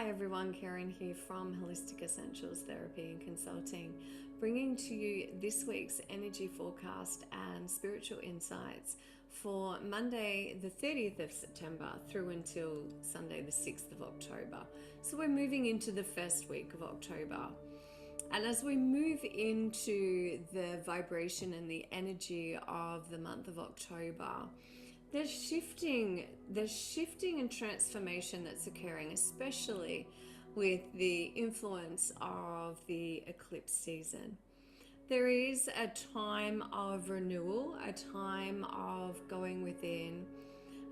Hi everyone, Kerryn here from Holistic Essentials Therapy and Consulting, bringing to you this week's energy forecast and spiritual insights for Monday the 30th of September through until Sunday the 6th of October. So we're moving into the first week of October. And as we move into the vibration and the energy of the month of October, there's shifting and transformation that's occurring, especially with the influence of the eclipse season. There is a time of renewal, a time of going within,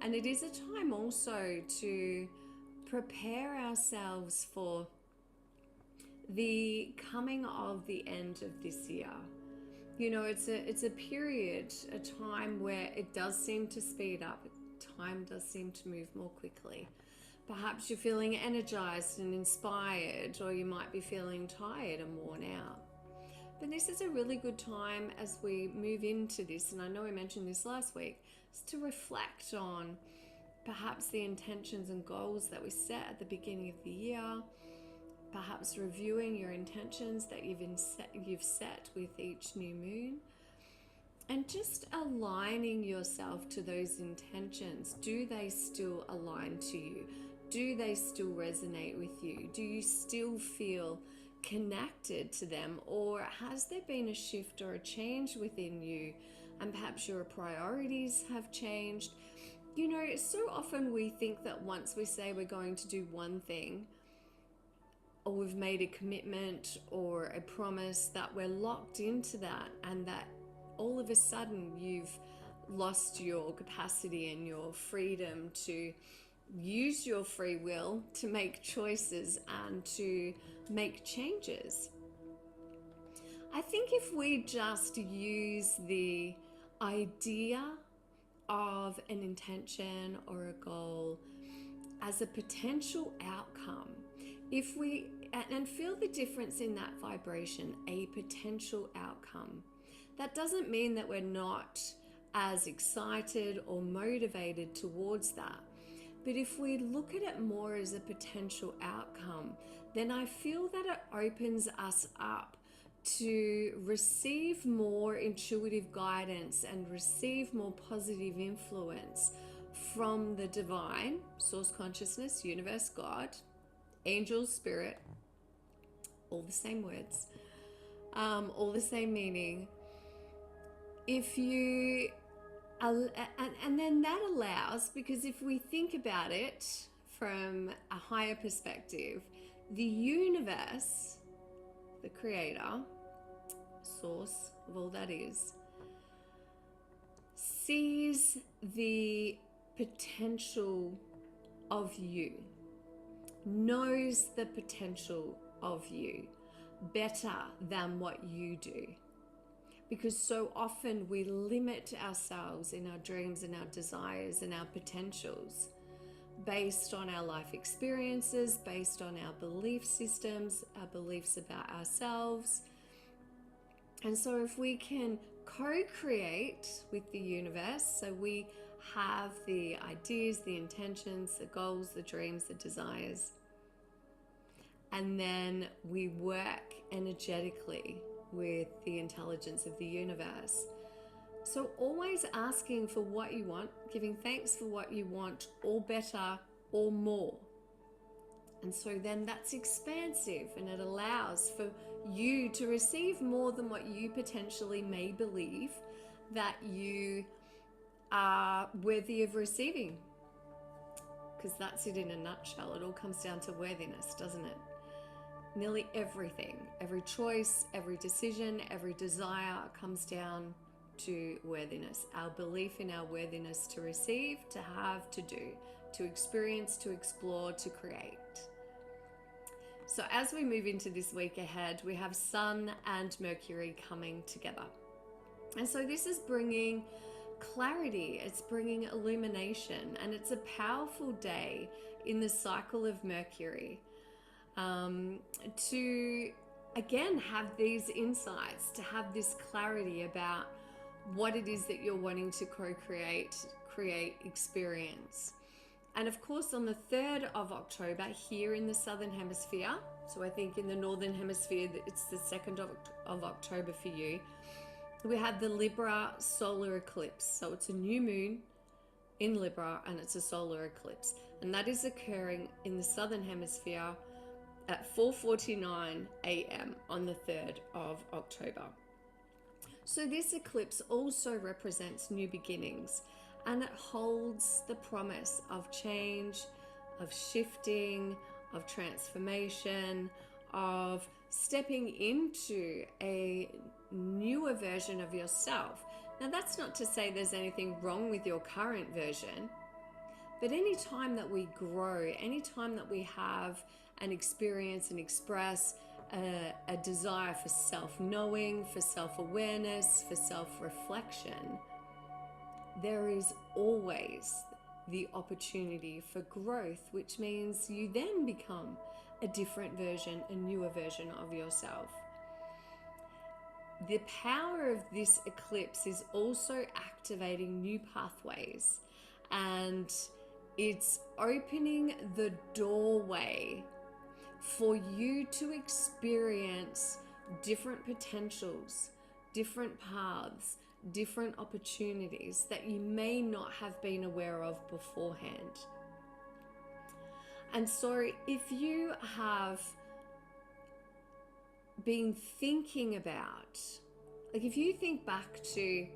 and it is a time also to prepare ourselves for the coming of the end of this year. You know, it's a period, a time where it does seem to speed up. Time does seem to move more quickly. Perhaps you're feeling energized and inspired, or you might be feeling tired and worn out. But this is a really good time as we move into this, and I know I mentioned this last week, is to reflect on perhaps the intentions and goals that we set at the beginning of the year. Perhaps reviewing your intentions that you've set with each new moon, and just aligning yourself to those intentions. Do they still align to you? Do they still resonate with you? Do you still feel connected to them, or has there been a shift or a change within you, and perhaps your priorities have changed? You know, so often we think that once we say we're going to do one thing, or we've made a commitment or a promise, that we're locked into that, and that all of a sudden you've lost your capacity and your freedom to use your free will to make choices and to make changes. I think if we just use the idea of an intention or a goal as a potential outcome, if we and feel the difference in that vibration, a potential outcome, that doesn't mean that we're not as excited or motivated towards that. But if we look at it more as a potential outcome, then I feel that it opens us up to receive more intuitive guidance and receive more positive influence from the divine, source consciousness, universe, God, angels, spirit, all the same words, all the same meaning. If you, and then that allows, because if we think about it from a higher perspective, the universe, the creator, source of all that is, sees the potential of you, knows the potential of you better than what you do. Because so often we limit ourselves in our dreams and our desires and our potentials based on our life experiences, based on our belief systems, our beliefs about ourselves. And so if we can co-create with the universe, so we have the ideas, the intentions, the goals, the dreams, the desires, and then we work energetically with the intelligence of the universe. So always asking for what you want, giving thanks for what you want, or better, or more. And so then that's expansive, and it allows for you to receive more than what you potentially may believe that you are worthy of receiving. Because that's it in a nutshell. It all comes down to worthiness, doesn't it? Nearly everything, every choice, every decision, every desire comes down to worthiness. Our belief in our worthiness to receive, to have, to do, to experience, to explore, to create. So as we move into this week ahead, we have Sun and Mercury coming together. And so this is bringing clarity, it's bringing illumination, and it's a powerful day in the cycle of Mercury. To again have these insights, to have this clarity about what it is that you're wanting to co-create, create, experience. And of course, on the 3rd of October, here in the Southern Hemisphere, so I think in the Northern Hemisphere, it's the 2nd of October for you, we have the Libra solar eclipse. So it's a new moon in Libra and it's a solar eclipse. And that is occurring in the Southern Hemisphere at 4:49 a.m. on the 3rd of October. So this eclipse also represents new beginnings, and it holds the promise of change, of shifting, of transformation, of stepping into a newer version of yourself. Now, that's not to say there's anything wrong with your current version, but any time that we grow, any time that we have an experience and express a desire for self-knowing, for self-awareness, for self-reflection, there is always the opportunity for growth, which means you then become a different version, a newer version of yourself. The power of this eclipse is also activating new pathways, and it's opening the doorway for you to experience different potentials, different paths, different opportunities that you may not have been aware of beforehand. And so if you have been thinking about, like if you think back to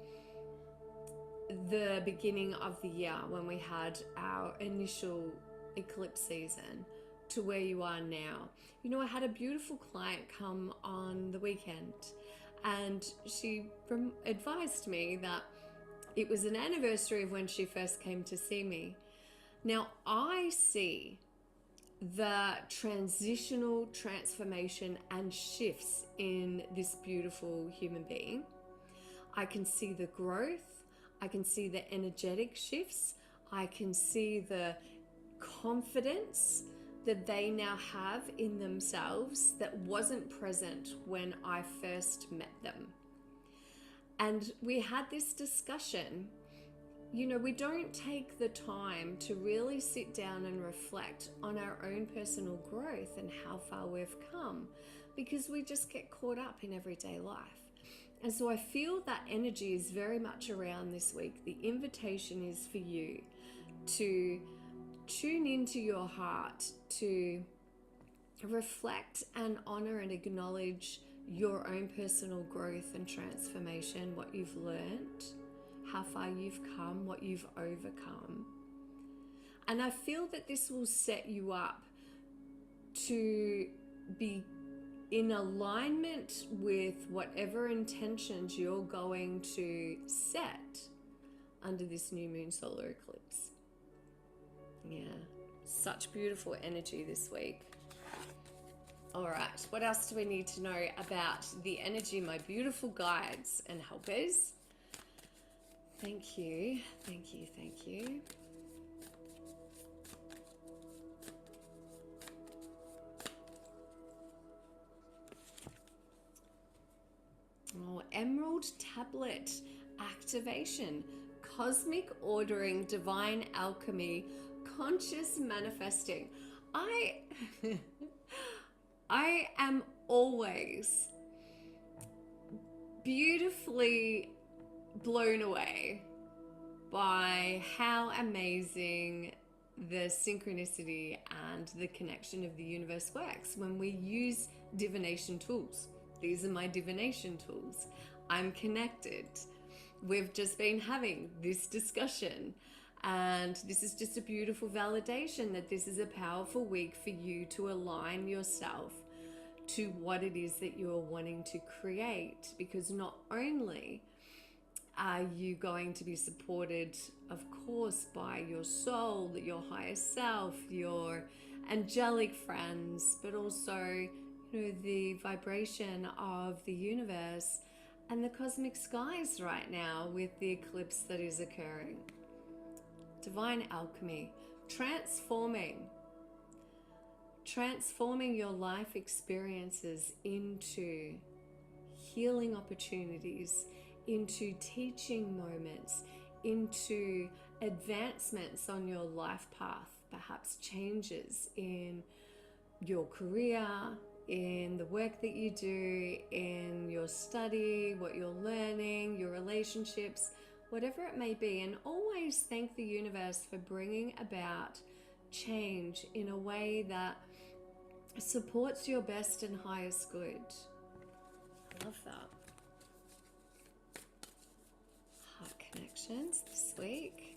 the beginning of the year when we had our initial eclipse season to where you are now, you know, I had a beautiful client come on the weekend, and she advised me that it was an anniversary of when she first came to see me. Now, I see the transitional transformation and shifts in this beautiful human being. I can see the growth. I can see the energetic shifts. I can see the confidence that they now have in themselves that wasn't present when I first met them. And we had this discussion. You know, we don't take the time to really sit down and reflect on our own personal growth and how far we've come, because we just get caught up in everyday life. And so I feel that energy is very much around this week. The invitation is for you to tune into your heart, to reflect and honor and acknowledge your own personal growth and transformation, what you've learned, how far you've come, what you've overcome. And I feel that this will set you up to be in alignment with whatever intentions you're going to set under this new moon solar eclipse. Yeah, such beautiful energy this week. All right, what else do we need to know about the energy, my beautiful guides and helpers? Thank you, thank you, thank you. Oh, Emerald Tablet activation, cosmic ordering, divine alchemy, conscious manifesting. I am always beautifully blown away by how amazing the synchronicity and the connection of the universe works when we use divination tools. These are my divination tools. I'm connected. We've just been having this discussion, and this is just a beautiful validation that this is a powerful week for you to align yourself to what it is that you're wanting to create, because not only are you going to be supported, of course, by your soul, your higher self, your angelic friends, but also, you know, the vibration of the universe and the cosmic skies right now with the eclipse that is occurring. Divine alchemy, transforming your life experiences into healing opportunities, into teaching moments, into advancements on your life path, perhaps changes in your career, in the work that you do, in your study, what you're learning, your relationships, whatever it may be. And always thank the universe for bringing about change in a way that supports your best and highest good. I love that. Heart connections this week.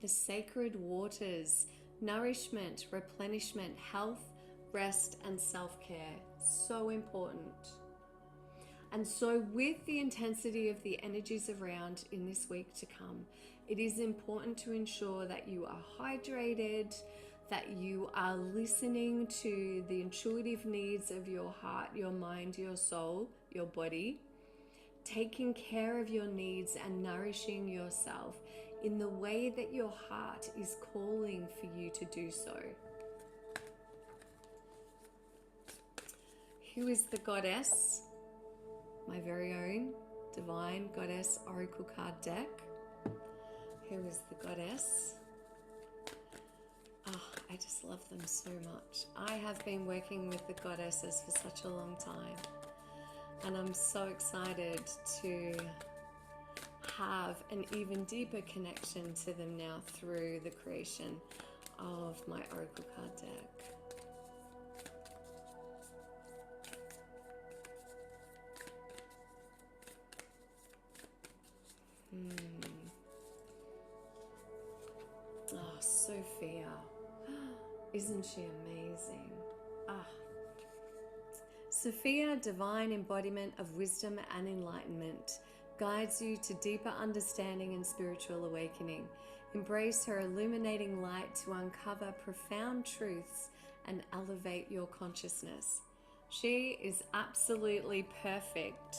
The sacred waters, nourishment, replenishment, health, rest, and self-care. So important. And so with the intensity of the energies around in this week to come, it is important to ensure that you are hydrated, that you are listening to the intuitive needs of your heart, your mind, your soul, your body, taking care of your needs and nourishing yourself in the way that your heart is calling for you to do so. Who is the goddess? My very own Divine Goddess Oracle card deck. Who is the goddess? I just love them so much. I have been working with the goddesses for such a long time, and I'm so excited to have an even deeper connection to them now through the creation of my Oracle card deck. Oh, Sophia. Isn't she amazing? Sophia, divine embodiment of wisdom and enlightenment, guides you to deeper understanding and spiritual awakening. Embrace her illuminating light to uncover profound truths and elevate your consciousness. She is absolutely perfect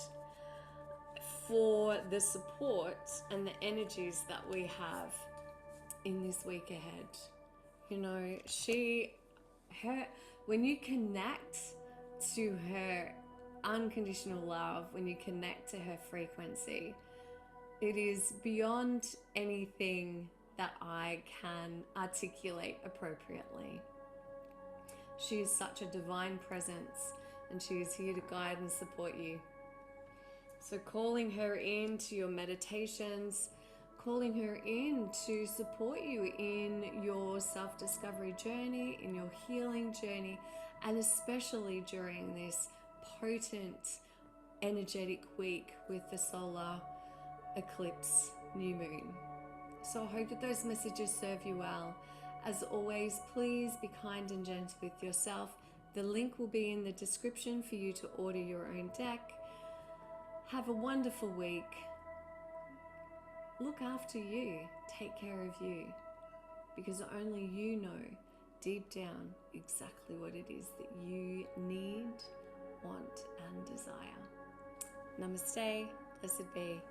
for the support and the energies that we have in this week ahead. You know, when you connect to her unconditional love, when you connect to her frequency, it is beyond anything that I can articulate appropriately. She is such a divine presence, and she is here to guide and support you. So calling her into your meditations, calling her in to support you in your self-discovery journey, in your healing journey, and especially during this potent, energetic week with the solar eclipse new moon. So I hope that those messages serve you well. As always, please be kind and gentle with yourself. The link will be in the description for you to order your own deck. Have a wonderful week. Look after you. Take care of you. Because only you know deep down exactly what it is that you need, want, and desire. Namaste. Blessed be.